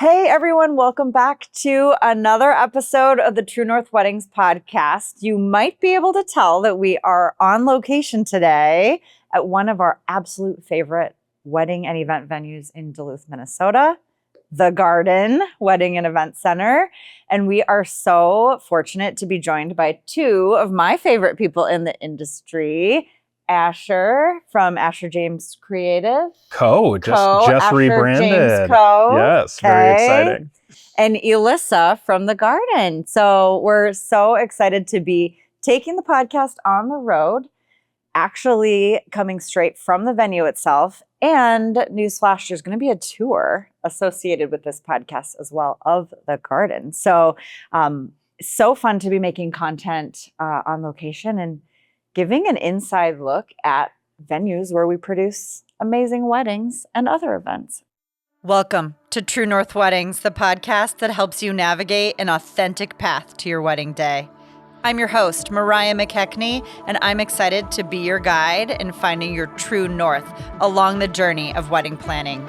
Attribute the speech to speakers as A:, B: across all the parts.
A: Hey everyone, welcome back to another episode of the True North Weddings podcast. You might be able to tell that we are on location today at one of our absolute favorite wedding and event venues in Duluth, Minnesota, the Garden Wedding and Event Center. And we are so fortunate to be joined by two of my favorite people in the industry, Asher from Asher James Creative.
B: Just
A: Asher
B: rebranded.
A: James Co.
B: Yes, very exciting.
A: And Elissa from the Garden. So we're so excited to be taking the podcast on the road, actually coming straight from the venue itself. And newsflash, there's going to be a tour associated with this podcast as well of the Garden. So, so fun to be making content on location and giving an inside look at venues where we produce amazing weddings and other events. Welcome to True North Weddings, the podcast that helps you navigate an authentic path to your wedding day. I'm your host, Mariah McKechnie, and I'm excited to be your guide in finding your true north along the journey of wedding planning.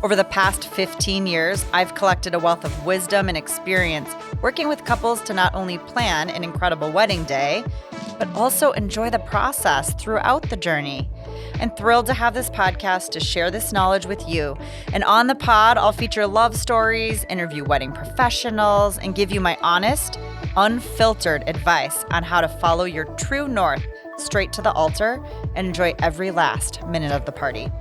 A: Over the past 15 years, I've collected a wealth of wisdom and experience working with couples to not only plan an incredible wedding day, but also enjoy the process throughout the journey. I'm thrilled to have this podcast to share this knowledge with you. And on the pod, I'll feature love stories, interview wedding professionals, and give you my honest, unfiltered advice on how to follow your true north straight to the altar and enjoy every last minute of the party.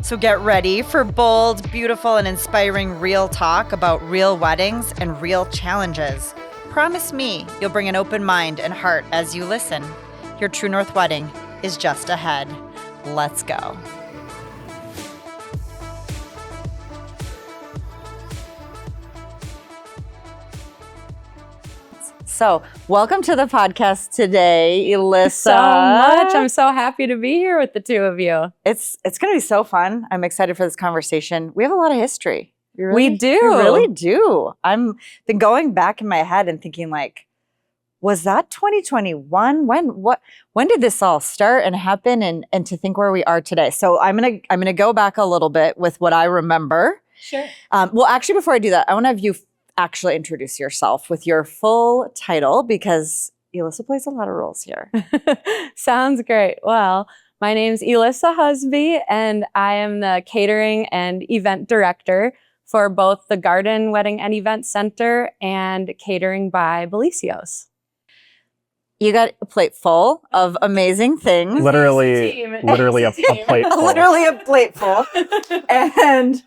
A: So get ready for bold, beautiful, and inspiring real talk about real weddings and real challenges. Promise me you'll bring an open mind and heart as you listen. Your True North wedding is just ahead. Let's go. So, welcome to the podcast today, Elissa.
C: So much. I'm so happy to be here with the two of you.
A: It's going to be so fun. I'm excited for this conversation. We have a lot of history.
C: We do.
A: We really do. I'm been going back in my head and thinking like, was that 2021? When did this all start and happen and to think where we are today? So I'm gonna go back a little bit with what I remember.
C: Sure.
A: Well, actually, before I do that, I want to have you actually introduce yourself with your full title because Elissa plays a lot of roles here.
C: Sounds great. Well, my name's Elissa Husby, and I am the Catering and Event Director for both the Garden Wedding and Event Center and Catering by Bellisios.
A: You got a plate full of amazing things.
B: Literally a plate full.
A: Literally a plate full. And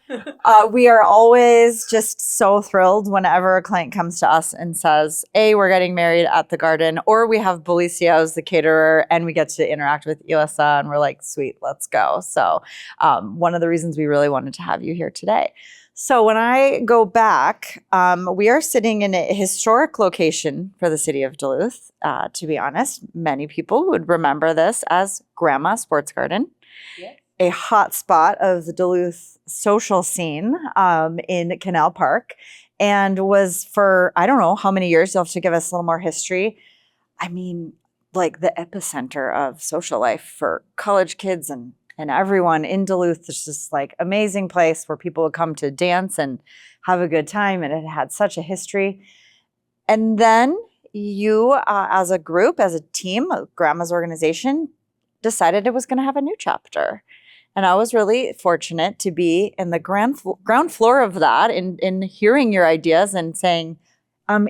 A: we are always just so thrilled whenever a client comes to us and says, A, we're getting married at the Garden, or we have Bellisio, the caterer, and we get to interact with Elissa, and we're like, sweet, let's go. So one of the reasons we really wanted to have you here today. So when I go back, we are sitting in a historic location for the city of Duluth. To be honest, many people would remember this as Grandma Sports Garden, yes. A hot spot of the Duluth social scene in Canal Park, and was for, I don't know how many years, you'll have to give us a little more history. I mean, like the epicenter of social life for college kids and everyone in Duluth. It's just like amazing place where people would come to dance and have a good time. And it had such a history. And then you, as a group, as a team, Grandma's organization, decided it was going to have a new chapter. And I was really fortunate to be in the ground floor of that, in hearing your ideas and saying,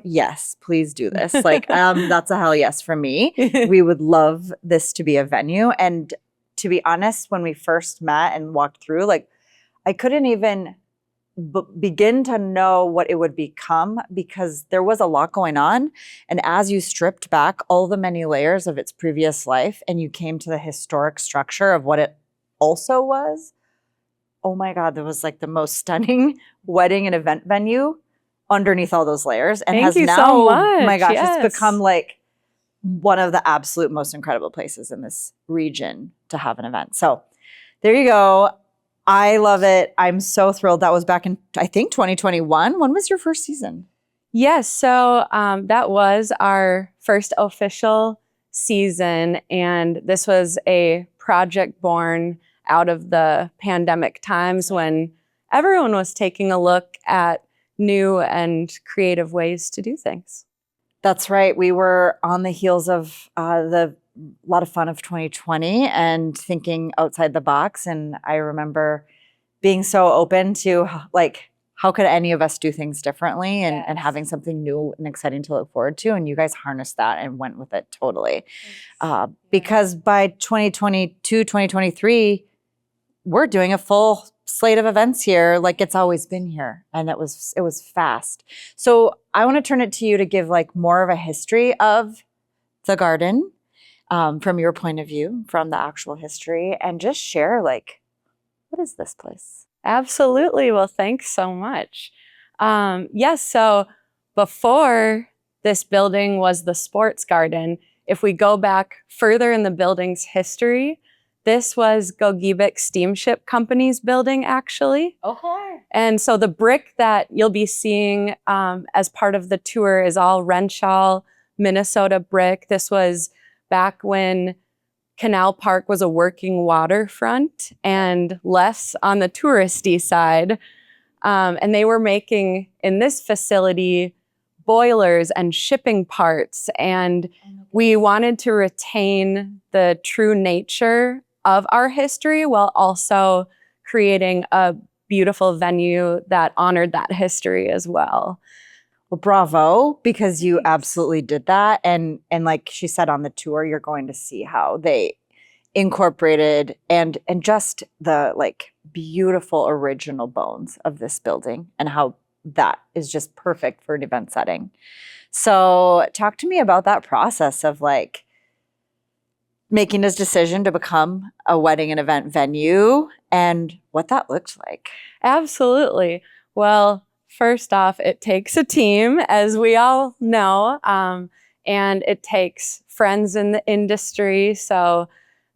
A: yes, please do this. Like, that's a hell yes from me. We would love this to be a venue. And to be honest, when we first met and walked through, like I couldn't even begin to know what it would become because there was a lot going on. And as you stripped back all the many layers of its previous life and you came to the historic structure of what it also was, oh my God, there was like the most stunning wedding and event venue underneath all those layers. And
C: Thank you so much.
A: Oh my gosh,
C: Yes.
A: It's become like one of the absolute most incredible places in this region to have an event. So there you go. I love it. I'm so thrilled. That was back in, I think, 2021. When was your first season?
C: Yes. So that was our first official season. And this was a project born out of the pandemic times when everyone was taking a look at new and creative ways to do things.
A: That's right. We were on the heels of the lot of fun of 2020 and thinking outside the box. And I remember being so open to like, how could any of us do things differently and having something new and exciting to look forward to? And you guys harnessed that and went with it totally. Because by 2022, 2023, we're doing a full slate of events here like it's always been here. And it was fast. So I want to turn it to you to give like more of a history of the garden from your point of view, from the actual history, and just share like, what is this place?
C: Absolutely. Well, thanks so much. Yes, so before this building was the sports garden, if we go back further in the building's history, this was Gogebic Steamship Company's building, actually.
A: Okay.
C: And so the brick that you'll be seeing as part of the tour is all Renshaw, Minnesota brick. This was back when Canal Park was a working waterfront and less on the touristy side. And they were making, in this facility, boilers and shipping parts. And we wanted to retain the true nature of our history while also creating a beautiful venue that honored that history as well.
A: Well, bravo, because you absolutely did that. And like she said on the tour, you're going to see how they incorporated and just the like beautiful original bones of this building and how that is just perfect for an event setting. So talk to me about that process of like making this decision to become a wedding and event venue and what that looked like.
C: Absolutely. Well, first off, it takes a team, as we all know, and it takes friends in the industry. So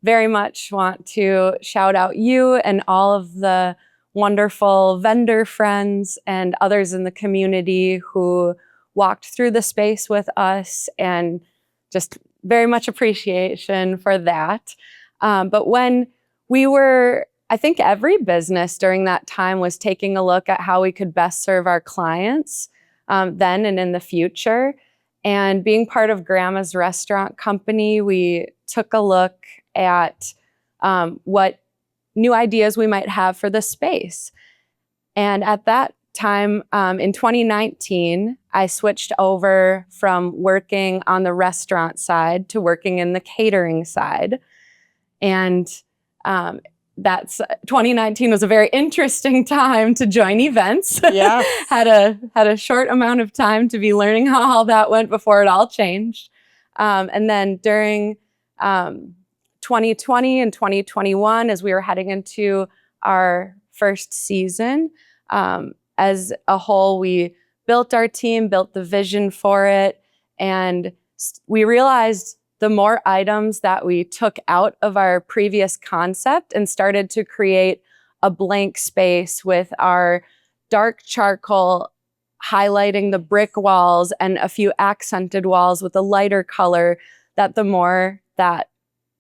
C: very much want to shout out you and all of the wonderful vendor friends and others in the community who walked through the space with us, and just very much appreciation for that. But when we were, I think every business during that time was taking a look at how we could best serve our clients then and in the future. And being part of Grandma's Restaurant Company, we took a look at what new ideas we might have for the space. And at that time, in 2019, I switched over from working on the restaurant side to working in the catering side. And that's 2019 was a very interesting time to join events.
A: Yeah.
C: had a short amount of time to be learning how all that went before it all changed. And then during 2020 and 2021, as we were heading into our first season, as a whole, we built our team, built the vision for it, and we realized the more items that we took out of our previous concept and started to create a blank space with our dark charcoal highlighting the brick walls and a few accented walls with a lighter color, that the more that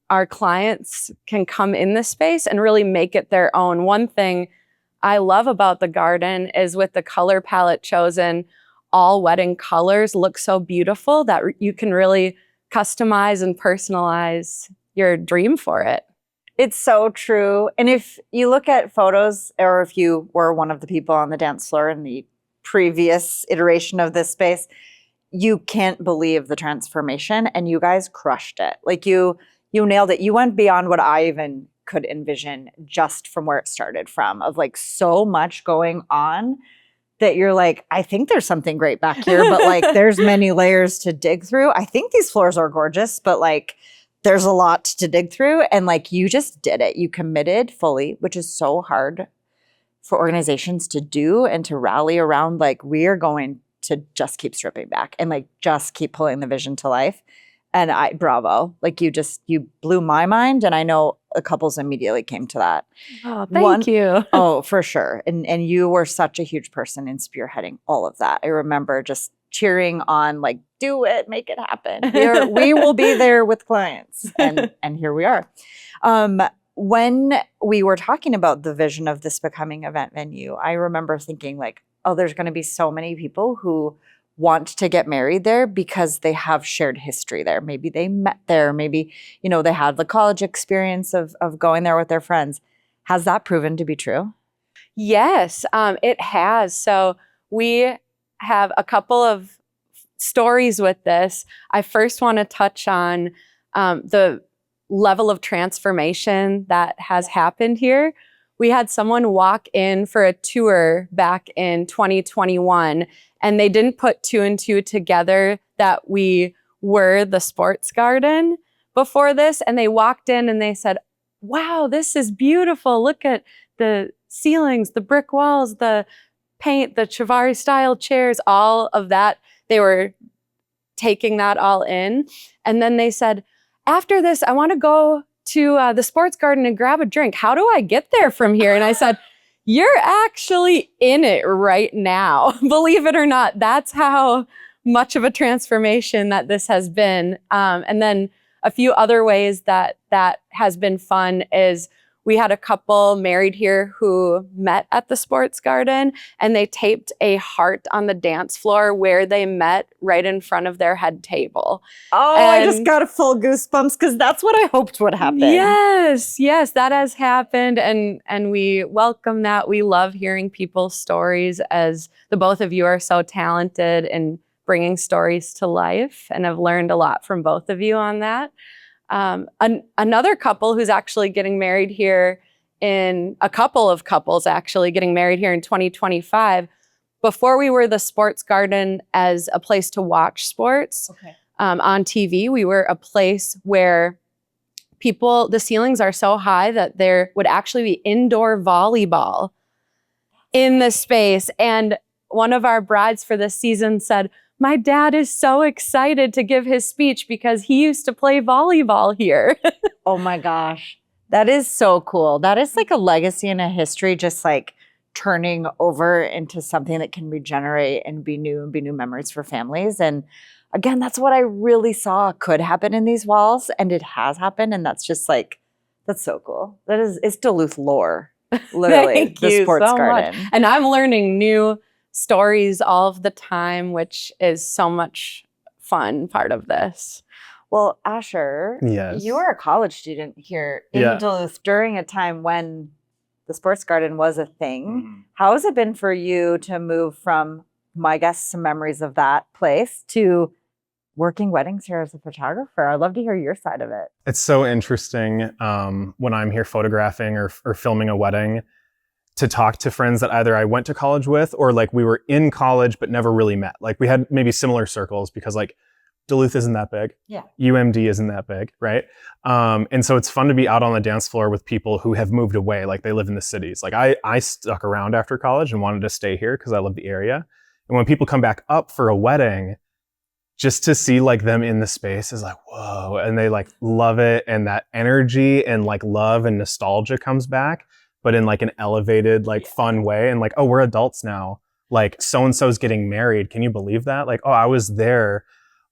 C: our clients can come in the space and really make it their own. One thing I love about the garden is with the color palette chosen, all wedding colors look so beautiful that you can really customize and personalize your dream for it.
A: It's so true. And if you look at photos, or if you were one of the people on the dance floor in the previous iteration of this space, you can't believe the transformation, and you guys crushed it. Like you nailed it. You went beyond what I even could envision just from where it started from, of like so much going on that you're like, I think there's something great back here, but like there's many layers to dig through. I think these floors are gorgeous, but like there's a lot to dig through. And like you just did it. You committed fully, which is so hard for organizations to do and to rally around. Like, we are going to just keep stripping back and like just keep pulling the vision to life. And bravo, like you blew my mind. And I know the couples immediately came to that.
C: Oh, thank you.
A: Oh, for sure. And you were such a huge person in spearheading all of that. I remember just cheering on, like, do it, make it happen. We will be there with clients. And here we are. when we were talking about the vision of this becoming event venue, I remember thinking like, oh, there's going to be so many people who want to get married there because they have shared history there. Maybe they met there. Maybe, they had the college experience of going there with their friends. Has that proven to be true?
C: Yes, it has. So we have a couple of stories with this. I first want to touch on the level of transformation that has happened here. We had someone walk in for a tour back in 2021, and they didn't put two and two together that we were the sports garden before this. And they walked in and they said, wow, this is beautiful. Look at the ceilings, the brick walls, the paint, the Chiavari style chairs, all of that. They were taking that all in. And then they said, after this, I want to go to the sports garden and grab a drink. How do I get there from here? And I said, you're actually in it right now. Believe it or not, that's how much of a transformation that this has been. And then a few other ways that has been fun is we had a couple married here who met at the sports garden, and they taped a heart on the dance floor where they met right in front of their head table.
A: Oh, I just got a full goosebumps because that's what I hoped would happen.
C: Yes, that has happened, and we welcome that. We love hearing people's stories, as the both of you are so talented in bringing stories to life, and I've learned a lot from both of you on that. Another couple who's actually getting married here a couple of couples actually getting married here in 2025. Before we were the sports garden as a place to watch sports on TV, we were a place where the ceilings are so high that there would actually be indoor volleyball in the space. And one of our brides for this season said, my dad is so excited to give his speech because he used to play volleyball here.
A: Oh my gosh. That is so cool. That is like a legacy and a history, just like turning over into something that can regenerate and be new memories for families. And again, that's what I really saw could happen in these walls, and it has happened. And that's just like, that's so cool. It's Duluth lore, literally.
C: Thank
A: the
C: you
A: sports
C: so
A: garden.
C: Much. And I'm learning new stories all of the time, which is so much fun part of this.
A: Well, Asher,
B: yes.
A: You were a college student here in Duluth during a time when the sports garden was a thing. Mm-hmm. How has it been for you to move from, I guess, some memories of that place to working weddings here as a photographer? I'd love to hear your side of it.
B: It's so interesting when I'm here photographing or filming a wedding to talk to friends that either I went to college with or like we were in college but never really met. Like we had maybe similar circles because like Duluth isn't that big.
A: Yeah.
B: UMD isn't that big, right? And so it's fun to be out on the dance floor with people who have moved away, like they live in the cities. Like I stuck around after college and wanted to stay here because I love the area. And when people come back up for a wedding, just to see like them in the space is like, whoa. And they like love it. And that energy and like love and nostalgia comes back, but in like an elevated, like fun way. And like, oh, we're adults now. Like so-and-so's getting married. Can you believe that? Like, oh, I was there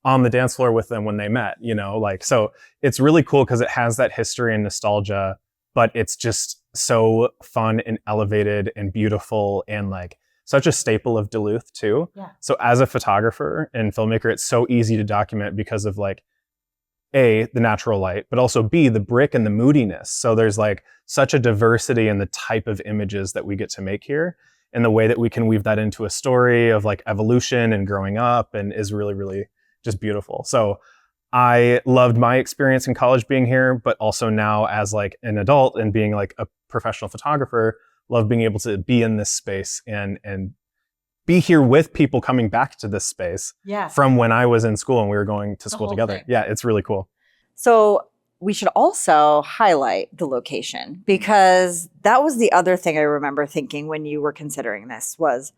B: on the dance floor with them when they met, like, so it's really cool because it has that history and nostalgia, but it's just so fun and elevated and beautiful and like such a staple of Duluth too. Yeah. So as a photographer and filmmaker, it's so easy to document because of like, A, the natural light, but also B, the brick and the moodiness. So there's like such a diversity in the type of images that we get to make here and the way that we can weave that into a story of like evolution and growing up and is really, really just beautiful. So I loved my experience in college being here, but also now as like an adult and being like a professional photographer, love being able to be in this space and be here with people coming back to this space from when I was in school and we were going to school together. Thing. Yeah, it's really cool.
A: So we should also highlight the location because that was the other thing I remember thinking when you were considering this was,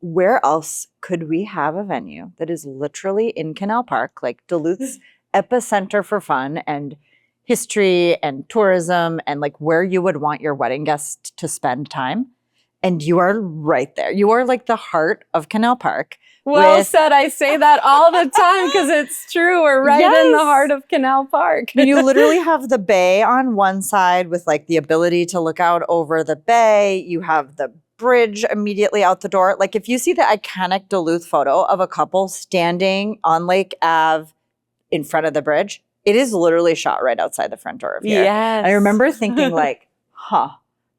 A: where else could we have a venue that is literally in Canal Park, like Duluth's epicenter for fun and history and tourism and like where you would want your wedding guests to spend time? And you are right there. You are like the heart of Canal Park.
C: Well said. I say that all the time because it's true. We're right in the heart of Canal Park.
A: You literally have the bay on one side with like the ability to look out over the bay. You have the bridge immediately out the door. Like if you see the iconic Duluth photo of a couple standing on Lake Ave in front of the bridge, it is literally shot right outside the front door of here.
C: Yes.
A: I remember thinking like,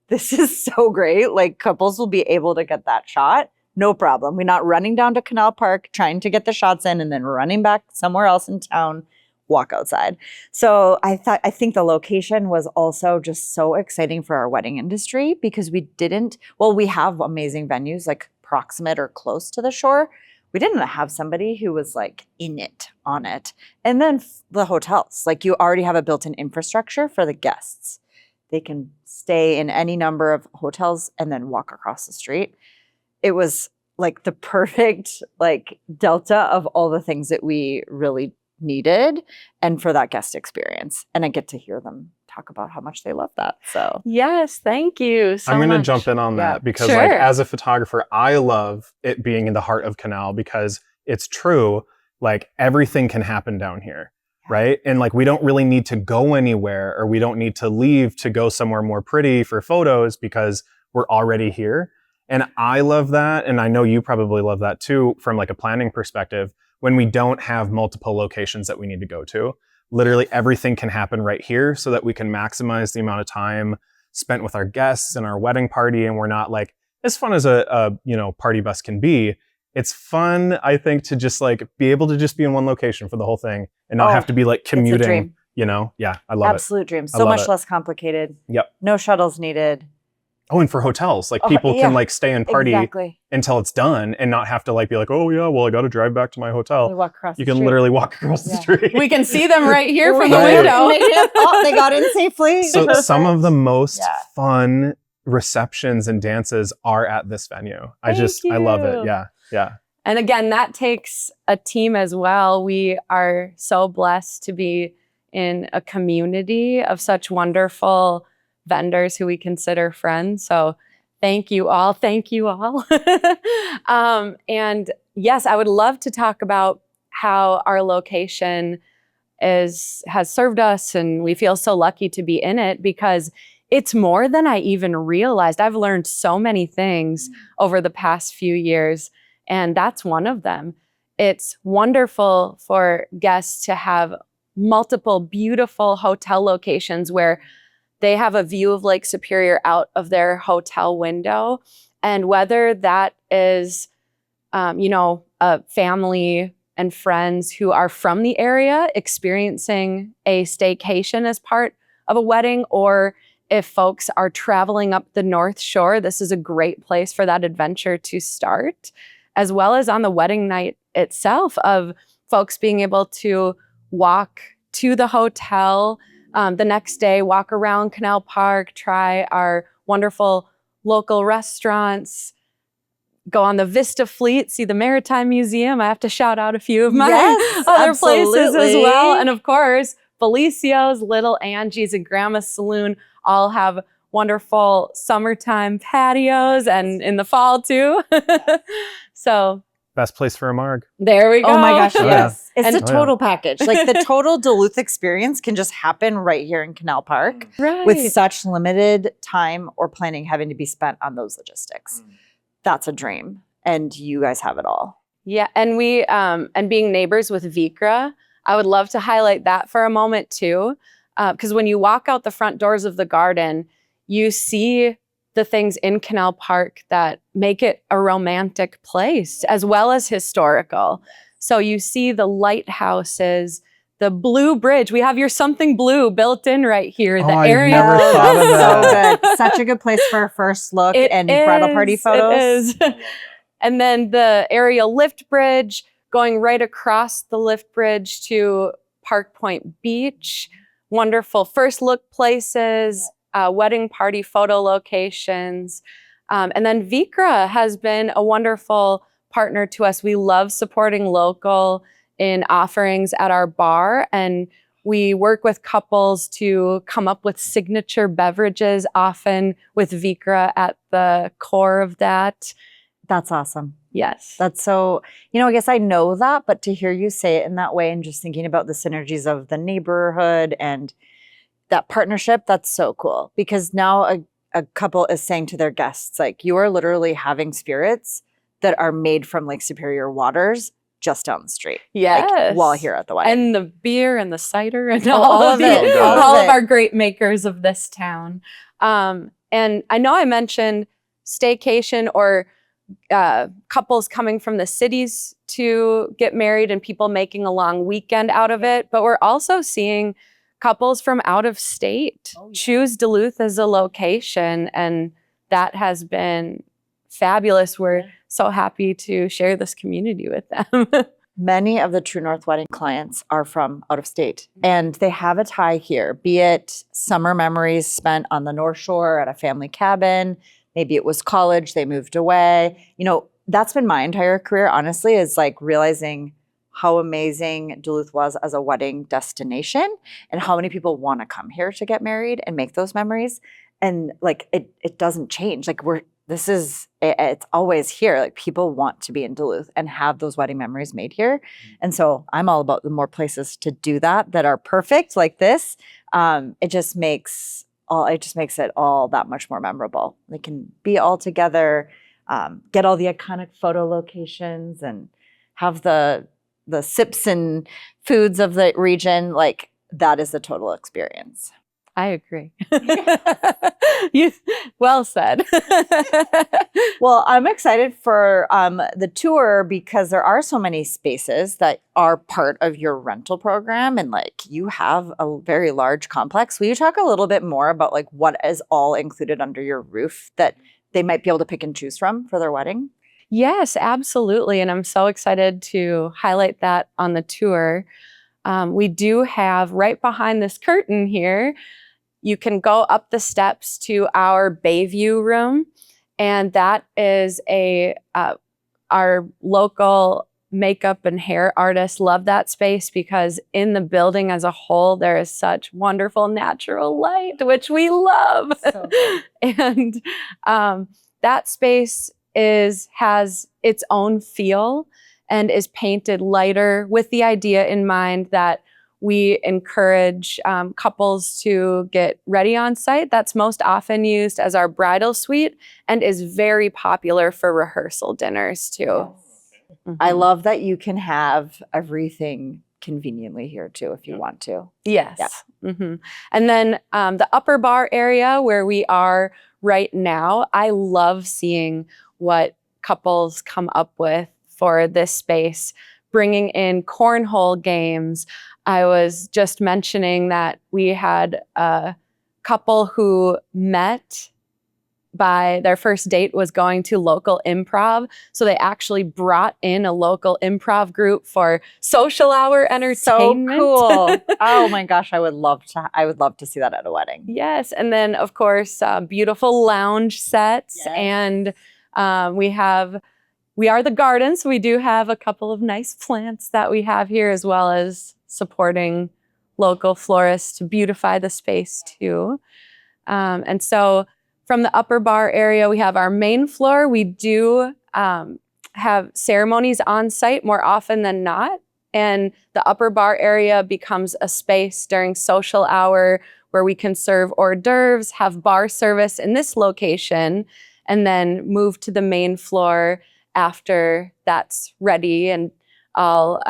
A: this is so great. Like couples will be able to get that shot. No problem. We're not running down to Canal Park trying to get the shots in and then running back somewhere else in town, walk outside. So I think the location was also just so exciting for our wedding industry because we have amazing venues like proximate or close to the shore. We didn't have somebody who was like in it, on it. And then the hotels, like you already have a built-in infrastructure for the guests. They can stay in any number of hotels and then walk across the street. It was like the perfect like delta of all the things that we really needed and for that guest experience. And I get to hear them talk about how much they love that. So
C: yes, thank you so much.
B: I'm going to jump in on that because like as a photographer, I love it being in the heart of Canal because it's true. Like everything can happen down here. Right. And like, we don't really need to go anywhere or we don't need to leave to go somewhere more pretty for photos because we're already here. And I love that. And I know you probably love that too, from like a planning perspective, when we don't have multiple locations that we need to go to. Literally everything can happen right here so that we can maximize the amount of time spent with our guests and our wedding party. And we're not like, as fun as a party bus can be, it's fun, I think, to just like be able to just be in one location for the whole thing and not have to be like commuting,
A: it's a dream.
B: Yeah, I love it.
A: Absolute dream. So much less complicated.
B: Yep.
A: No shuttles needed.
B: Oh, and for hotels, like people can like stay and party until it's done and not have to like be like, oh yeah, well I got to drive back to my hotel.
A: Walk across
B: you can literally walk across the street.
C: We can see them right here from the window.
A: They got in safely.
B: So some of the most fun receptions and dances are at this venue. I love it. Yeah.
C: And again, that takes a team as well. We are so blessed to be in a community of such wonderful vendors who we consider friends. So thank you all. Thank you all. And yes, I would love to talk about how our location has served us and we feel so lucky to be in it because it's more than I even realized. I've learned so many things over the past few years, and that's one of them. It's wonderful for guests to have multiple beautiful hotel locations where they have a view of Lake Superior out of their hotel window. And whether that is, a family and friends who are from the area experiencing a staycation as part of a wedding, or if folks are traveling up the North Shore, this is a great place for that adventure to start, as well as on the wedding night itself of folks being able to walk to the hotel the next day, walk around Canal Park, try our wonderful local restaurants, go on the Vista Fleet, see the Maritime Museum. I have to shout out a few of my other places as well. And of course, Bellisio's, Little Angie's, and Grandma's Saloon all have wonderful summertime patios and in the fall too. So
B: best place for a marg.
C: There we go.
A: Oh my gosh, yes.
B: Yeah.
A: It's a total package. Like the total Duluth experience can just happen right here in Canal Park with such limited time or planning having to be spent on those logistics. That's a dream. And you guys have it all.
C: Yeah, and we and being neighbors with Vikra, I would love to highlight that for a moment too. Because when you walk out the front doors of the garden, you see the things in Canal Park that make it a romantic place as well as historical. So you see the lighthouses, the blue bridge. We have your something blue built in right here. The area.
B: I've never thought of that.
A: So good. Such a good place for a first look and bridal party photos.
C: It is. And then the aerial lift bridge going right across the lift bridge to Park Point Beach. Wonderful first look places. Wedding party photo locations. And then Vikra has been a wonderful partner to us. We love supporting local in offerings at our bar. And We work with couples to come up with signature beverages, often with Vikra at the core of that.
A: That's awesome.
C: Yes.
A: That's so, I guess I know that, but to hear you say it in that way and just thinking about the synergies of the neighborhood and that partnership, that's so cool. Because now a couple is saying to their guests, like, you are literally having spirits that are made from Lake Superior waters just down the street.
C: Yes.
A: Like, while here at the wedding.
C: And the beer and the cider and
A: all of it.
C: all of our great makers of this town. And I know I mentioned staycation or couples coming from the cities to get married and people making a long weekend out of it. But we're also seeing couples from out of state choose Duluth as a location. And that has been fabulous. We're so happy to share this community with them.
A: Many of the True North Wedding clients are from out of state and they have a tie here, be it summer memories spent on the North Shore at a family cabin. Maybe it was college, they moved away. That's been my entire career, honestly, is like realizing how amazing Duluth was as a wedding destination and how many people want to come here to get married and make those memories. And like, it doesn't change. Like it's always here. Like people want to be in Duluth and have those wedding memories made here. And so I'm all about the more places to do that are perfect like this. It just makes it all that much more memorable. They can be all together, get all the iconic photo locations and have the sips and foods of the region. Like that is the total experience.
C: I agree. Well said.
A: Well, I'm excited for the tour because there are so many spaces that are part of your rental program. And like you have a very large complex. Will you talk a little bit more about like what is all included under your roof that they might be able to pick and choose from for their wedding?
C: Yes, absolutely. And I'm so excited to highlight that on the tour. We do have right behind this curtain here, you can go up the steps to our Bayview room. And that is our local makeup and hair artists love that space because in the building as a whole, there is such wonderful natural light, which we love. So and that space has its own feel and is painted lighter with the idea in mind that we encourage couples to get ready on site. That's most often used as our bridal suite and is very popular for rehearsal dinners too.
A: Yes. Mm-hmm. I love that you can have everything conveniently here too if you want to.
C: Yes. Yeah. Mm-hmm. And then the upper bar area where we are right now, I love seeing what couples come up with for this space, bringing in cornhole games. I was just mentioning that we had a couple who met by their first date was going to local improv. So they actually brought in a local improv group for social hour entertainment.
A: So cool. Oh my gosh, I would love to see that at a wedding.
C: Yes. And then of course, beautiful lounge sets. Yes. And we are the garden. So we do have a couple of nice plants that we have here as well as supporting local florists to beautify the space too. And so from the upper bar area, we have our main floor. We do have ceremonies on site more often than not. And the upper bar area becomes a space during social hour where we can serve hors d'oeuvres, have bar service in this location, and then move to the main floor after that's ready and I'll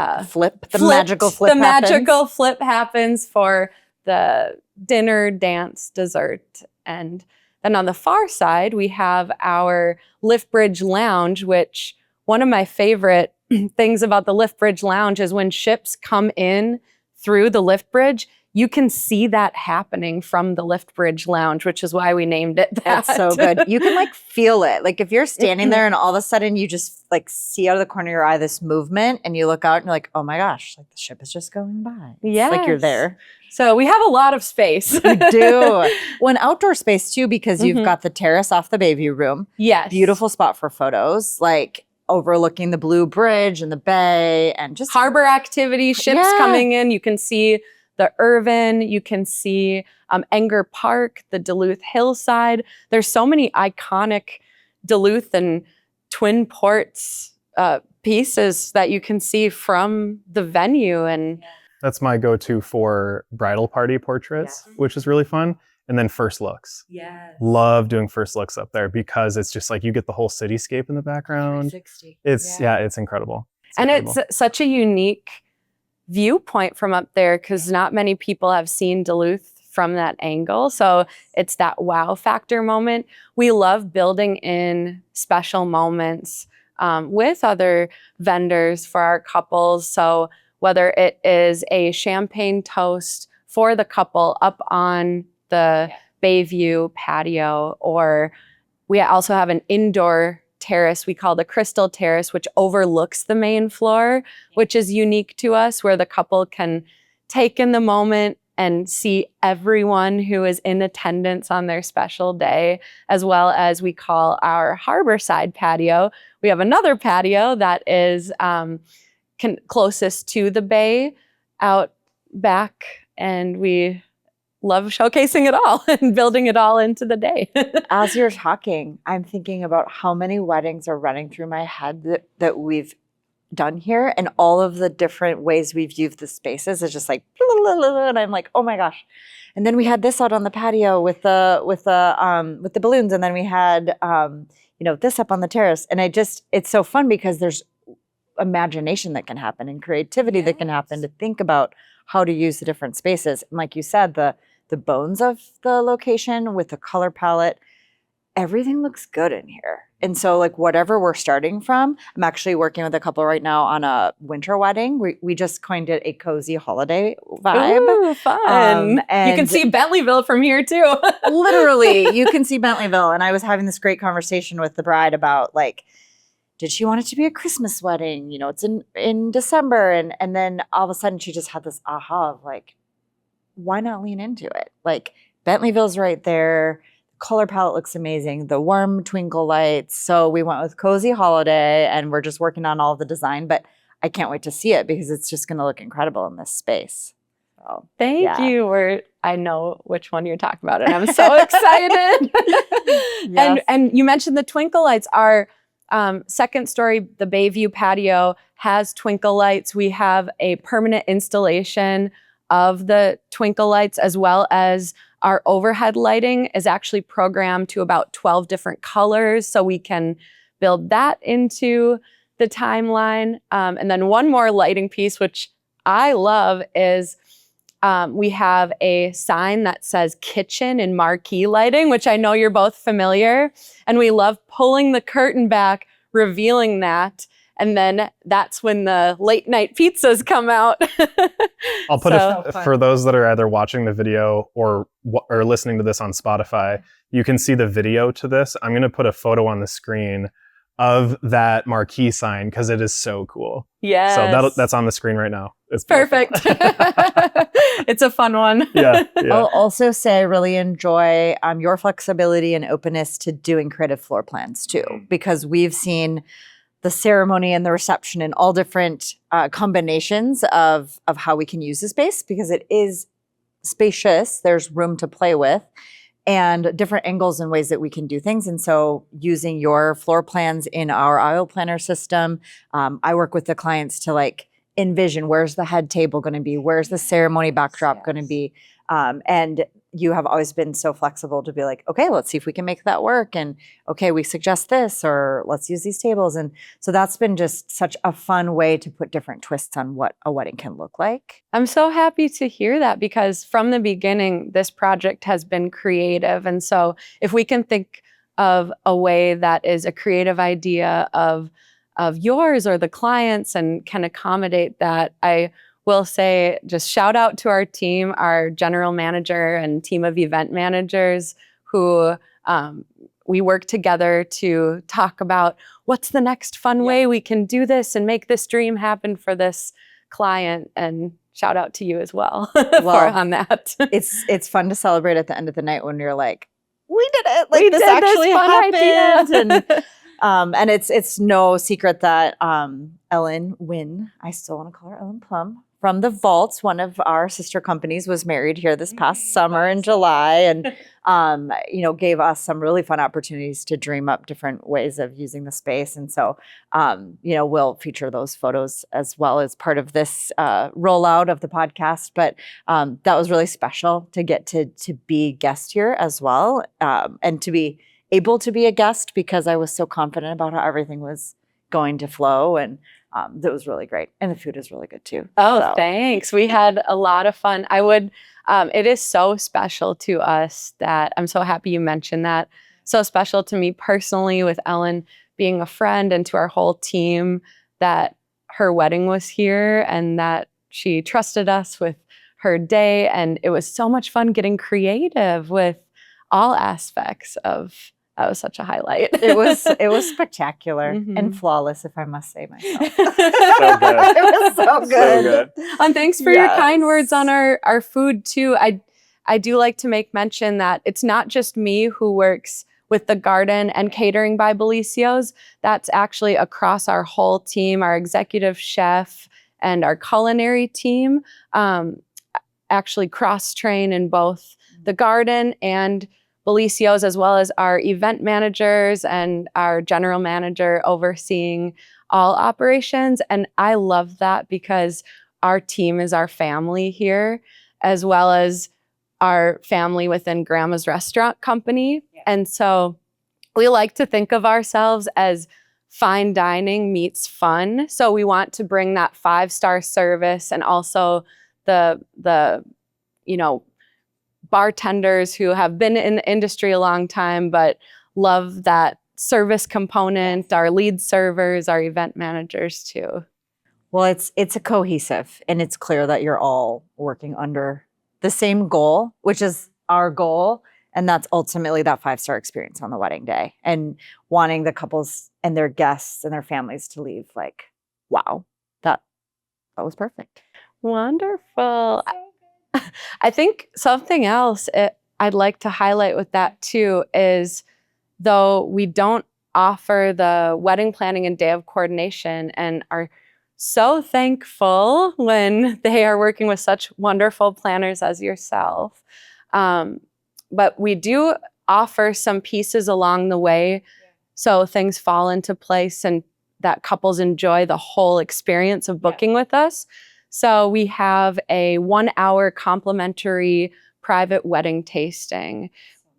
C: magical flip happens for the dinner, dance, dessert. And then on the far side, we have our Lift Bridge Lounge, which one of my favorite things about the Lift Bridge Lounge is when ships come in through the lift bridge, you can see that happening from the Lift Bridge Lounge, which is why we named it that.
A: That's so good. You can like feel it. Like if you're standing there and all of a sudden you just like see out of the corner of your eye this movement and you look out and you're like, oh my gosh, like the ship is just going by.
C: Yeah.
A: Like you're there.
C: So we have a lot of space.
A: You do. Well, an outdoor space too, because you've got the terrace off the Bayview room.
C: Yes.
A: Beautiful spot for photos. Like overlooking the Blue Bridge and the bay and just
C: harbor activity, ships coming in. You can see the Irvin. You can see Enger Park, the Duluth hillside. There's so many iconic Duluth and Twin Ports pieces that you can see from the venue. And
B: That's my go-to for bridal party portraits, which is really fun. And then first looks.
A: Yes.
B: Love doing first looks up there because it's just like you get the whole cityscape in the background.
A: 360.
B: It's incredible.
C: It's such a unique viewpoint from up there because not many people have seen Duluth from that angle. So it's that wow factor moment. We love building in special moments with other vendors for our couples. So whether it is a champagne toast for the couple up on the Bayview patio, or we also have an indoor terrace we call the Crystal Terrace, which overlooks the main floor, which is unique to us, where the couple can take in the moment and see everyone who is in attendance on their special day, as well as we call our Harborside patio. We have another patio that is closest to the bay out back, and we love showcasing it all and building it all into the day.
A: As you're talking, I'm thinking about how many weddings are running through my head that we've done here, and all of the different ways we've used the spaces. It's just like, and I'm like, oh my gosh. And then we had this out on the patio with the balloons, and then we had this up on the terrace. And it's so fun because there's imagination that can happen and creativity that can happen to think about how to use the different spaces. And like you said, the bones of the location with the color palette, everything looks good in here. And so like whatever we're starting from, I'm actually working with a couple right now on a winter wedding. We just coined it a cozy holiday vibe.
C: Ooh, fun.
A: And
C: you can see Bentleyville from here too.
A: Literally, you can see Bentleyville. And I was having this great conversation with the bride about like, did she want it to be a Christmas wedding? It's in December. And then all of a sudden she just had this aha of like, why not lean into it? Like Bentleyville's right there. Color palette looks amazing. The warm twinkle lights. So we went with Cozy Holiday, and we're just working on all of the design, but I can't wait to see it because it's just going to look incredible in this space. So,
C: Thank you. I know which one you're talking about, and I'm so excited.
A: Yes.
C: And you mentioned the twinkle lights. Our second story, the Bayview patio, has twinkle lights. We have a permanent installation of the twinkle lights, as well as our overhead lighting is actually programmed to about 12 different colors, so we can build that into the timeline. And then one more lighting piece, which I love, is we have a sign that says kitchen in marquee lighting, which I know you're both familiar. And we love pulling the curtain back, revealing that. And then that's when the late night pizzas come out.
B: I'll put for those that are either watching the video or listening to this on Spotify, you can see the video to this. I'm going to put a photo on the screen of that marquee sign because it is so cool.
C: Yes.
B: So that's on the screen right now. It's
C: perfect. It's a fun one.
B: Yeah.
A: I'll also say I really enjoy your flexibility and openness to doing creative floor plans too, because we've seen the ceremony and the reception in all different combinations of how we can use the space, because it is spacious. There's room to play with and different angles and ways that we can do things. And so using your floor plans in our aisle planner system, I work with the clients to like envision where's the head table going to be, where's the ceremony backdrop going to be. And you have always been so flexible to be like, okay, let's see if we can make that work. And okay, we suggest this, or let's use these tables. And so that's been just such a fun way to put different twists on what a wedding can look like.
C: I'm so happy to hear that, because from the beginning, this project has been creative. And so if we can think of a way that is a creative idea of yours or the clients and can accommodate that, I will say just shout out to our team, our general manager and team of event managers who we work together to talk about what's the next fun way we can do this and make this dream happen for this client. And shout out to you as well, on that.
A: It's fun to celebrate at the end of the night when you're like, we did it. Like
C: we
A: this
C: did
A: actually
C: this fun
A: happened. And it's no secret that Ellen Wynn, I still want to call her Ellen Plum from the vaults. One of our sister companies was married here this past summer in July, and gave us some really fun opportunities to dream up different ways of using the space. And so, we'll feature those photos as well as part of this rollout of the podcast. But that was really special to get to be guest here as well, and to be able to be a guest because I was so confident about how everything was going to flow, and that was really great. And the food is really good too.
C: Oh,
A: So.
C: thanks. We had a lot of fun. It is so special to us that I'm so happy you mentioned that. So special to me personally with Ellen being a friend, and to our whole team that her wedding was here and that she trusted us with her day. And it was so much fun getting creative with all aspects of. That was such a highlight.
A: It was spectacular
C: Mhm.
A: and flawless, if I must say myself.
B: So good.
A: It was so good.
B: So good.
C: And thanks for your kind
A: Yes.
C: words on our food too. I do like to make mention that it's not just me who works with the Garden and Catering by Bellisio's. That's actually across our whole team, our executive chef and our culinary team actually cross-train in both the Garden and Bellisio's, as well as our event managers and our general manager overseeing all operations. And I love that because our team is our family here, as well as our family within Grandma's Restaurant Company.
A: Yeah.
C: And so we like to think of ourselves as fine dining meets fun. So we want to bring that 5-star service, and also the bartenders who have been in the industry a long time but love that service component, our lead servers, our event managers too.
A: Well, it's a cohesive, and it's clear that you're all working under the same goal, which is our goal. And that's ultimately that 5-star experience on the wedding day, and wanting the couples and their guests and their families to leave like, wow, that was perfect.
C: Wonderful. I think something else I'd like to highlight with that too is, though we don't offer the wedding planning and day of coordination, and are so thankful when they are working with such wonderful planners as yourself. But we do offer some pieces along the way so things fall into place and that couples enjoy the whole experience of booking with us. So we have a 1-hour complimentary private wedding tasting.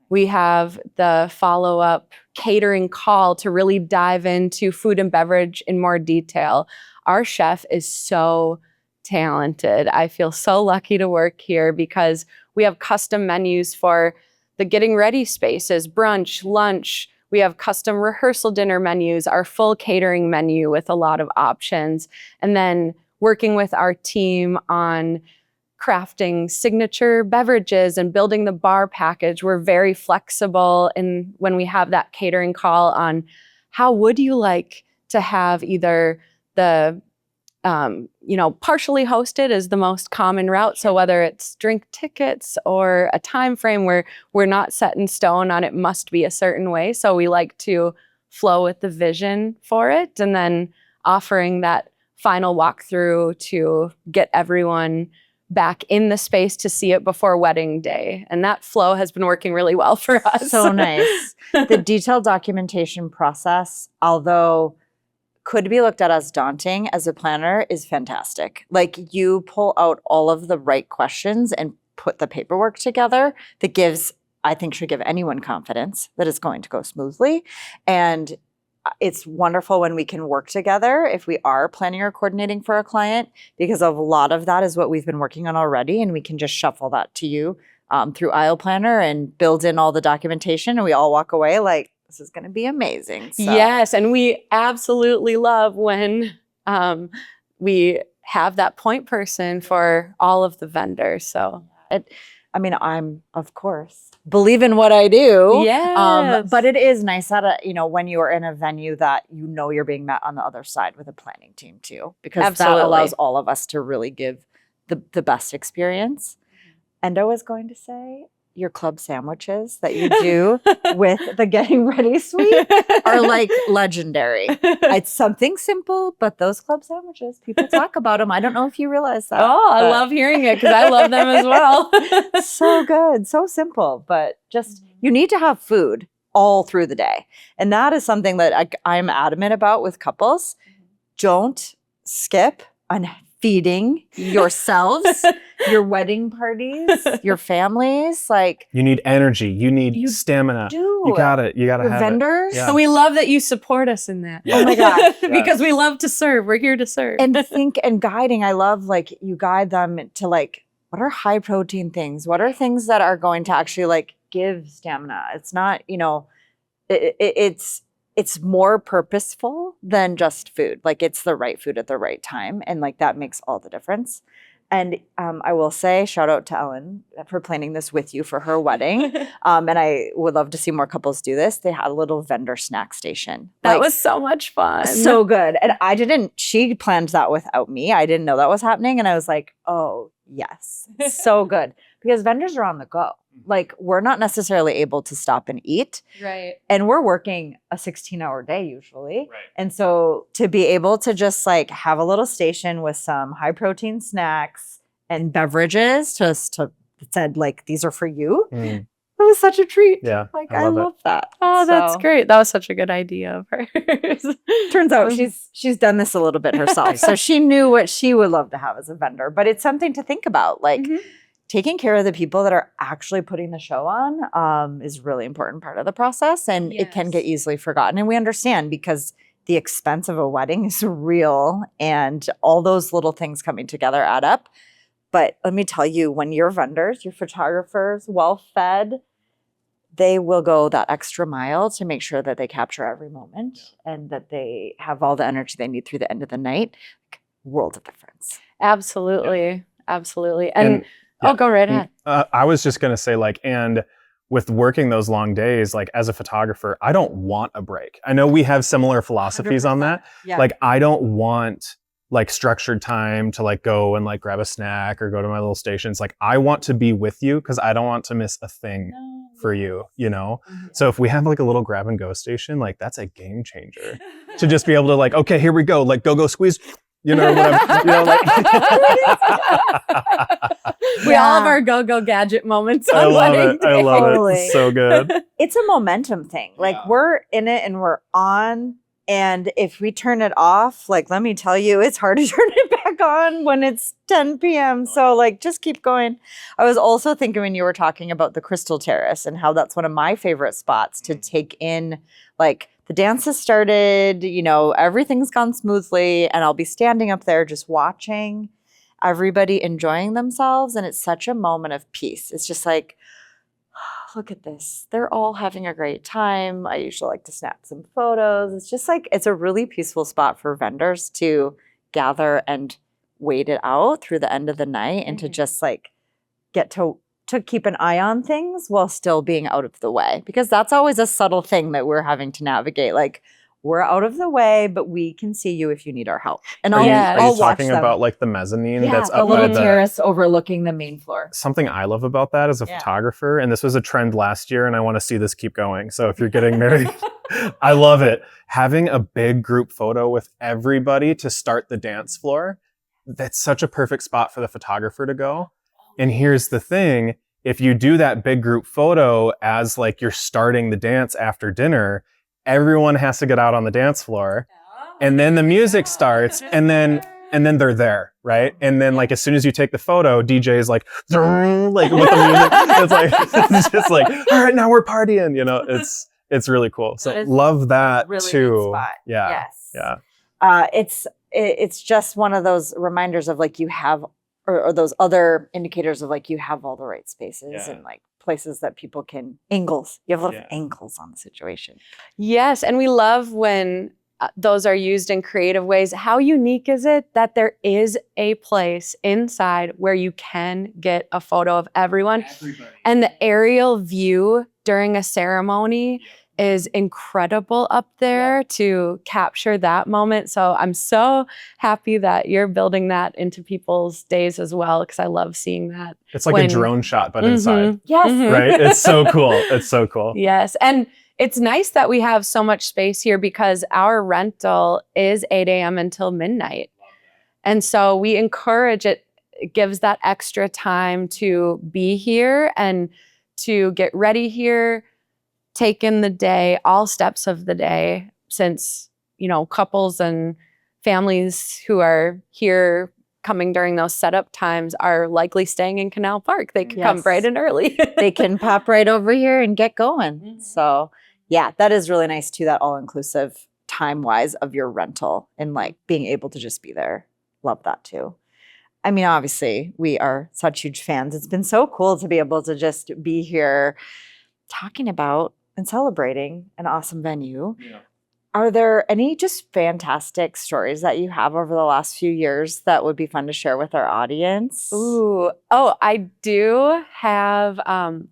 C: We have the follow-up catering call to really dive into food and beverage in more detail. Our chef is so talented. I feel so lucky to work here because we have custom menus for the getting ready spaces, brunch, lunch. We have custom rehearsal dinner menus, our full catering menu with a lot of options. And then working with our team on crafting signature beverages and building the bar package. We're very flexible in when we have that catering call on how would you like to have either the partially hosted is the most common route. So whether it's drink tickets or a time frame where we're not set in stone on it must be a certain way. So we like to flow with the vision for it, and then offering that final walkthrough to get everyone back in the space to see it before wedding day. And that flow has been working really well for us.
A: So nice. The detailed documentation process, although could be looked at as daunting as a planner, is fantastic. Like, you pull out all of the right questions and put the paperwork together that should give anyone confidence that it's going to go smoothly. And it's wonderful when we can work together if we are planning or coordinating for a client, because a lot of that is what we've been working on already, and we can just shuffle that to you through Aisle Planner and build in all the documentation, and we all walk away like, this is going to be amazing. So.
C: Yes, and we absolutely love when we have that point person for all of the vendors. So
A: I'm, of course, believe in what I do.
C: Yes.
A: But it is nice that, when you are in a venue that you're being met on the other side with a planning team too, because
C: Absolutely.
A: that allows all of us to really give the best experience. And I was going to say, your club sandwiches that you do with the getting ready suite are like legendary. It's something simple, but those club sandwiches, people talk about them. I don't know if you realize that.
C: Oh, I love hearing it because I love them as well.
A: So good, so simple, but just you need to have food all through the day. And that is something that I'm adamant about with couples. Don't skip on feeding yourselves, your wedding parties, your families. Like,
B: You need energy. You need
A: You
B: stamina.
A: do.
B: You got it. You got to
A: your
B: have
A: vendors.
B: it. Yeah.
C: So we love that you support us in that.
A: Oh my gosh.
C: Because we love to serve. We're here to serve.
A: And guiding. I love like you guide them to like, what are high protein things? What are things that are going to actually like give stamina? It's not, it's more purposeful than just food. Like it's the right food at the right time. And like that makes all the difference. And I will say, shout out to Ellen for planning this with you for her wedding. And I would love to see more couples do this. They had a little vendor snack station.
C: That was so much fun.
A: So good. And she planned that without me. I didn't know that was happening. And I was like, oh, yes. So good. Because vendors are on the go. Like we're not necessarily able to stop and eat.
C: Right.
A: And we're working a 16-hour day usually.
B: Right.
A: And so to be able to just like have a little station with some high protein snacks and beverages just to said like, these are for you.
B: Mm.
A: It was such a treat.
B: Yeah,
A: Like
B: I
A: I
B: love it.
A: love that.
C: Oh, that's
A: So,
C: great. That was such a good idea of hers.
A: Turns out she's done this a little bit herself. So she knew what she would love to have as a vendor. But it's something to think about. Like
C: Mhm.
A: taking care of the people that are actually putting the show on is a really important part of the process. And it can get
C: Yes.
A: easily forgotten. And we understand because the expense of a wedding is real and all those little things coming together add up. But let me tell you, when your vendors, your photographers, well fed, they will go that extra mile to make sure that they capture every moment and that they have all the energy they need through the end of the night. World of difference.
C: Absolutely. Absolutely. And
B: yeah.
C: go right ahead.
B: I was just going to say and with working those long days, like as a photographer, I don't want a break. I know we have similar philosophies on that.
A: Yeah.
B: Like I don't want like structured time to like go and like grab a snack or go to my little stations. Like I want to be with you because I don't want to miss a thing for you,
A: Mhm.
B: So if we have like a little grab and go station, like that's a game changer to just be able to like, okay, here we go. Like go squeeze, whatever, like.
C: We all have our go-go gadget moments
B: I
C: on
B: love
C: wedding
B: it. I love
A: Totally.
B: it. It's so good.
A: It's a momentum thing. Like we're in it and we're on. And if we turn it off, like, let me tell you, it's hard to turn it back on when it's 10 p.m. So like, just keep going. I was also thinking when you were talking about the Crystal Terrace and how that's one of my favorite spots to take in, like the dance has started, everything's gone smoothly and I'll be standing up there just watching everybody enjoying themselves. And it's such a moment of peace. It's just like, look at this. They're all having a great time. I usually like to snap some photos. It's just like, it's a really peaceful spot for vendors to gather and wait it out through the end of the night and to just like get to keep an eye on things while still being out of the way. Because that's always a subtle thing that we're having to navigate. Like we're out of the way, but we can see you if you need our help. And
B: Are you
A: I'll watch
B: talking
A: them.
B: about like the mezzanine that's
A: the
B: up
A: little
B: by the
A: terrace overlooking the main floor.
B: something I love about that as a photographer, and this was a trend last year, and I want to see this keep going. So if you're getting married, I love it. Having a big group photo with everybody to start the dance floor, that's such a perfect spot for the photographer to go. And here's the thing, if you do that big group photo as like you're starting the dance after dinner, everyone has to get out on the dance floor. And then the music starts and then they're there, right? And then like as soon as you take the photo, DJ is like with the music. It's like it's just like, all right, now we're partying, it's really cool. So love that
A: really
B: too.
A: good spot.
B: Yeah.
A: Yes.
B: Yeah.
A: It's just one of those reminders of like you have or those other indicators of like you have all the right spaces and like places that people can angles. You have a lot of angles on the situation.
C: Yes, and we love when those are used in creative ways. How unique is it that there is a place inside where you can get a photo of everyone? And the aerial view during a ceremony is incredible up there to capture that moment. So I'm so happy that you're building that into people's days as well, because I love seeing that.
B: It's like a drone shot, but inside.
A: Yes.
B: Right? It's so cool. It's so cool.
C: Yes. And it's nice that we have so much space here because our rental is 8 a.m. until midnight. And so we encourage it. It gives that extra time to be here and to get ready here, take in the day, all steps of the day, since, you know, couples and families who are here coming during those setup times are likely staying in Canal Park. They can come bright and early.
A: They can pop right over here and get going. So yeah, that is really nice too, that all-inclusive time-wise of your rental and like being able to just be there. Love that too. I mean, obviously, we are such huge fans. It's been so cool to be able to just be here talking about and celebrating an awesome venue. Yeah. Are there any just fantastic stories that you have over the last few years that would be fun to share with our audience?
C: Ooh, oh, I do have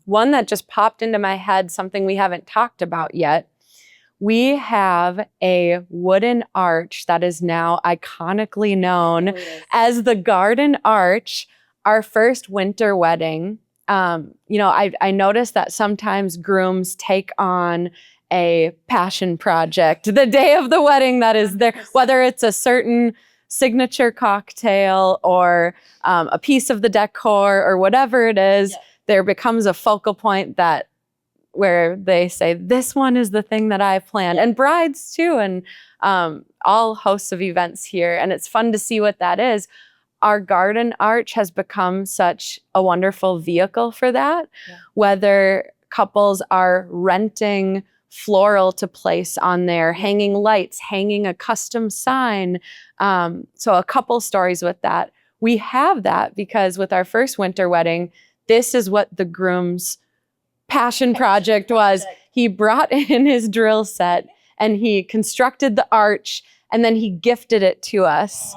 C: one that just popped into my head, something we haven't talked about yet. We have a wooden arch that is now iconically known as the Garden Arch, our first winter wedding. You know, I noticed that sometimes grooms take on a passion project the day of the wedding that is there, whether it's a certain signature cocktail or a piece of the decor or whatever it is, there becomes a focal point that where they say, this one is the thing that I planned, and brides too, and all hosts of events here. And it's fun to see what that is. Our garden arch has become such a wonderful vehicle for that, whether couples are renting floral to place on there, hanging lights, hanging a custom sign. So a couple stories with that. We have that because with our first winter wedding, this is what the groom's passion project was. He brought in his drill set and he constructed the arch and then he gifted it to us.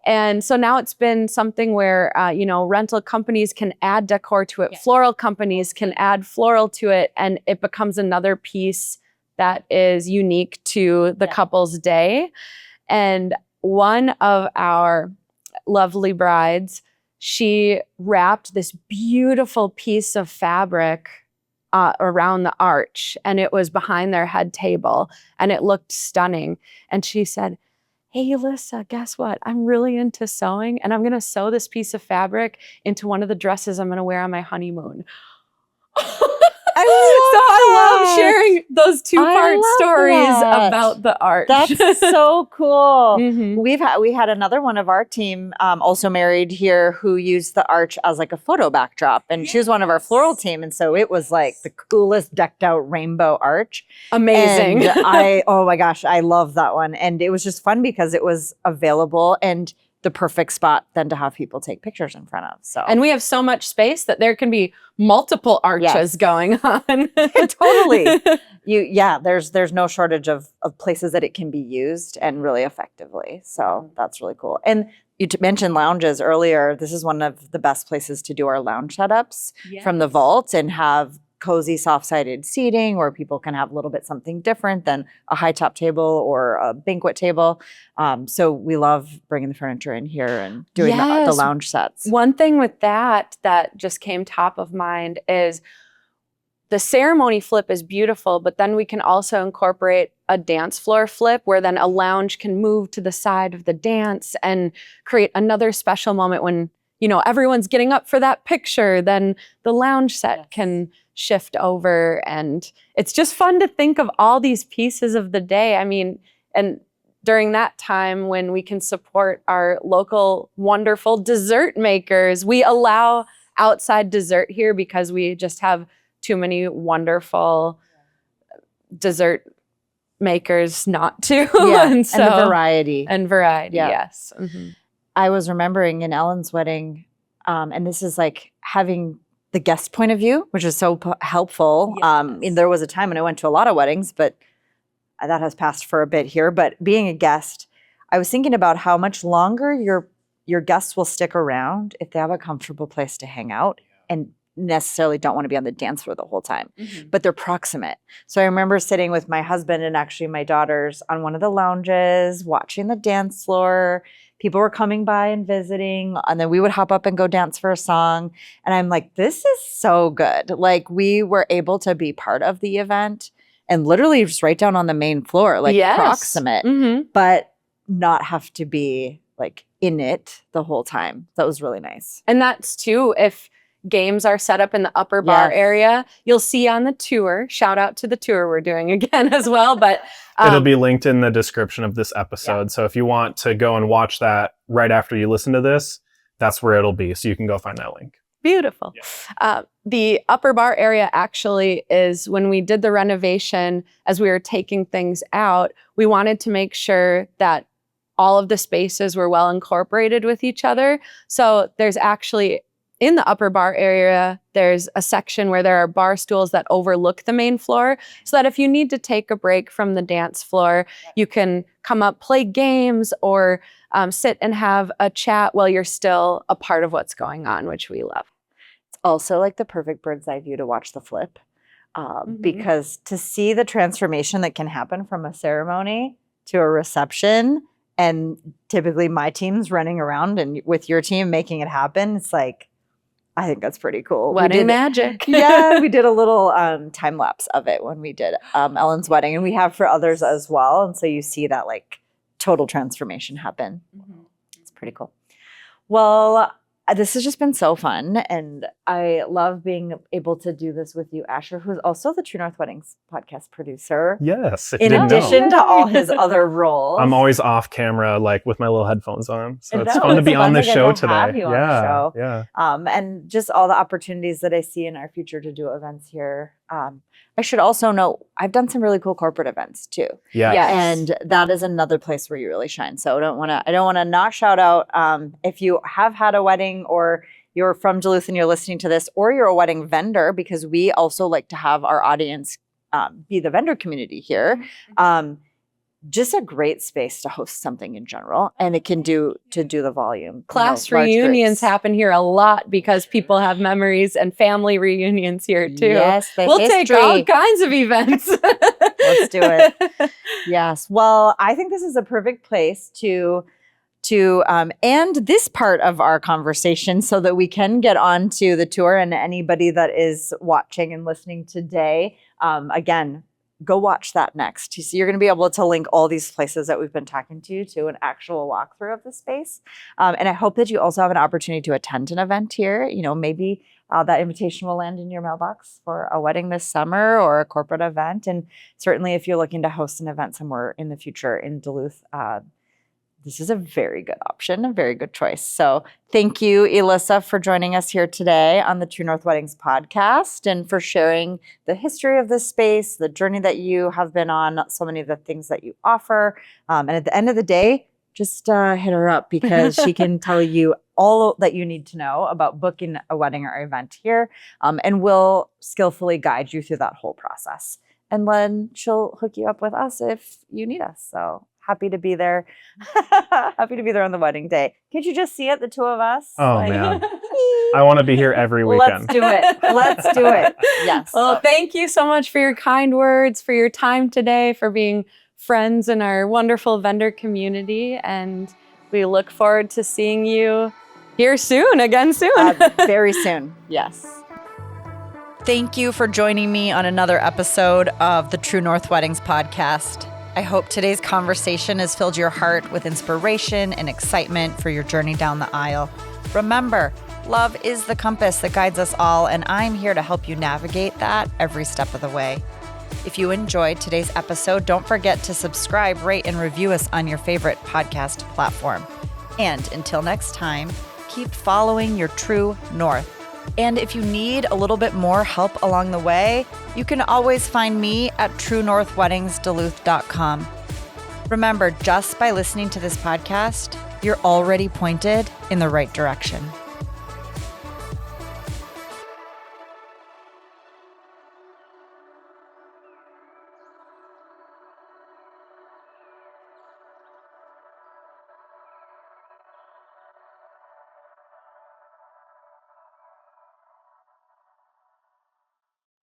C: And so now it's been something where, you know, rental companies can add decor to it. Floral companies can add floral to it, and it becomes another piece that is unique to the couple's day. And one of our lovely brides, she wrapped this beautiful piece of fabric around the arch, and it was behind their head table, and it looked stunning. And she said, hey, Elissa, guess what? I'm really into sewing, and I'm going to sew this piece of fabric into one of the dresses I'm going to wear on my honeymoon. I love sharing those two-part stories about the arch.
A: That's so cool. We had another one of our team also married here who used the arch as like a photo backdrop, and she was one of our floral team, and so it was like the coolest decked out rainbow arch.
C: Amazing.
A: And oh my gosh, I love that one. And it was just fun because it was available and the perfect spot then to have people take pictures in front of. So,
C: and we have so much space that there can be multiple arches going on.
A: Totally. There's no shortage of places that it can be used and really effectively. So that's really cool. And you mentioned lounges earlier. This is one of the best places to do our lounge setups from the vault and have cozy soft-sided seating where people can have a little bit something different than a high top table or a banquet table. So we love bringing the furniture in here and doing the lounge sets.
C: One thing with that just came top of mind is the ceremony flip is beautiful, but then we can also incorporate a dance floor flip where then a lounge can move to the side of the dance and create another special moment when, you know, everyone's getting up for that picture. Then the lounge set can shift over, and it's just fun to think of all these pieces of the day. I mean, and during that time when we can support our local wonderful dessert makers, we allow outside dessert here because we just have too many wonderful dessert makers not to.
A: And the variety.
C: Yes.
A: I was remembering in Ellen's wedding, and this is like having the guest point of view, which is so helpful. And there was a time when I went to a lot of weddings, but that has passed for a bit here. But being a guest, I was thinking about how much longer your guests will stick around if they have a comfortable place to hang out and necessarily don't want to be on the dance floor the whole time, but they're proximate. So I remember sitting with my husband and actually my daughters on one of the lounges, watching the dance floor. People were coming by and visiting, and then we would hop up and go dance for a song. And I'm like, this is so good. Like, we were able to be part of the event and literally just right down on the main floor, like proximate, but not have to be like in it the whole time. That was really nice.
C: And that's too, if games are set up in the upper bar area, you'll see on the tour, shout out to the tour we're doing again as well, but
B: it'll be linked in the description of this episode. So if you want to go and watch that right after you listen to this, that's where it'll be. So you can go find that link.
C: Beautiful. Yeah. The upper bar area actually is, when we did the renovation, as we were taking things out, we wanted to make sure that all of the spaces were well incorporated with each other. So there's actually, in the upper bar area, there's a section where there are bar stools that overlook the main floor, so that if you need to take a break from the dance floor, you can come up, play games, or sit and have a chat while you're still a part of what's going on, which we love.
A: It's also like the perfect bird's eye view to watch the flip, because to see the transformation that can happen from a ceremony to a reception, and typically my team's running around and with your team making it happen, it's like, I think that's pretty cool.
C: Wedding magic.
A: Yeah, we did a little time lapse of it when we did Ellen's wedding, and we have for others as well. And so you see that like total transformation happen. It's pretty cool. Well, this has just been so fun, and I love being able to do this with you, Asher, who's also the True North Weddings podcast producer.
B: Yes.
A: In addition to all his other roles.
B: I'm always off camera, like with my little headphones on. So it's fun to be on the show today.
A: Have you on the show.
B: Yeah.
A: And just all the opportunities that I see in our future to do events here. I should also note, I've done some really cool corporate events too.
B: Yeah.
A: And that is another place where you really shine. So I don't want to not shout out, if you have had a wedding, or you're from Duluth and you're listening to this, or you're a wedding vendor, because we also like to have our audience be the vendor community here. Just a great space to host something in general, and it can do the volume.
C: Class reunions happen here a lot because people have memories, and family reunions here too.
A: Yes,
C: we'll take all kinds of events.
A: Let's do it. Yes. Well, I think this is a perfect place to end this part of our conversation, so that we can get on to the tour. And anybody that is watching and listening today, again, go watch that next. So you're going to be able to link all these places that we've been talking to an actual walkthrough of the space. And I hope that you also have an opportunity to attend an event here. You know, maybe that invitation will land in your mailbox for a wedding this summer or a corporate event. And certainly if you're looking to host an event somewhere in the future in Duluth, this is a very good option, a very good choice. So thank you, Elissa, for joining us here today on the True North Weddings podcast, and for sharing the history of this space, the journey that you have been on, so many of the things that you offer. And at the end of the day, just hit her up, because she can tell you all that you need to know about booking a wedding or event here, and will skillfully guide you through that whole process. And then she'll hook you up with us if you need us. So happy to be there. Happy to be there on the wedding day. Can't you just see it, the two of us?
B: Oh, man. I want to be here every weekend.
A: Let's do it. Let's do it. Yes.
C: Well, thank you so much for your kind words, for your time today, for being friends in our wonderful vendor community. And we look forward to seeing you here soon, again soon.
A: Very soon. Yes. Thank you for joining me on another episode of the True North Weddings podcast. I hope today's conversation has filled your heart with inspiration and excitement for your journey down the aisle. Remember, love is the compass that guides us all, and I'm here to help you navigate that every step of the way. If you enjoyed today's episode, don't forget to subscribe, rate, and review us on your favorite podcast platform. And until next time, keep following your true north. And if you need a little bit more help along the way, you can always find me at truenorthweddingsduluth.com. Remember, just by listening to this podcast, you're already pointed in the right direction.